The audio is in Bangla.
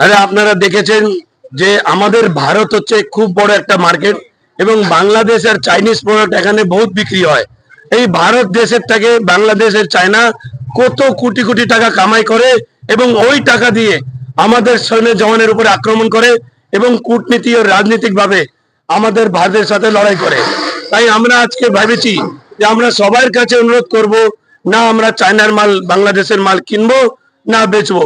আরে আপনারা দেখেছেন যে আমাদের ভারত হচ্ছে খুব বড় একটা মার্কেট এবং বাংলাদেশ আর চাইনিজ প্রোডাক্ট এখানে বহুত বিক্রি হয়। এই ভারত দেশের থেকে বাংলাদেশের চায়না কত কোটি কোটি টাকা কামাই করে এবং ওই টাকা দিয়ে আমাদের সৈন্য জওয়ানের উপরে আক্রমণ করে এবং কূটনীতি ও রাজনৈতিক ভাবে আমাদের ভারতের সাথে লড়াই করে। তাই আমরা আজকে ভেবেছি যে আমরা সবার কাছে অনুরোধ করব, না আমরা চায়নার মাল বাংলাদেশের মাল কিনবো না বেচবো।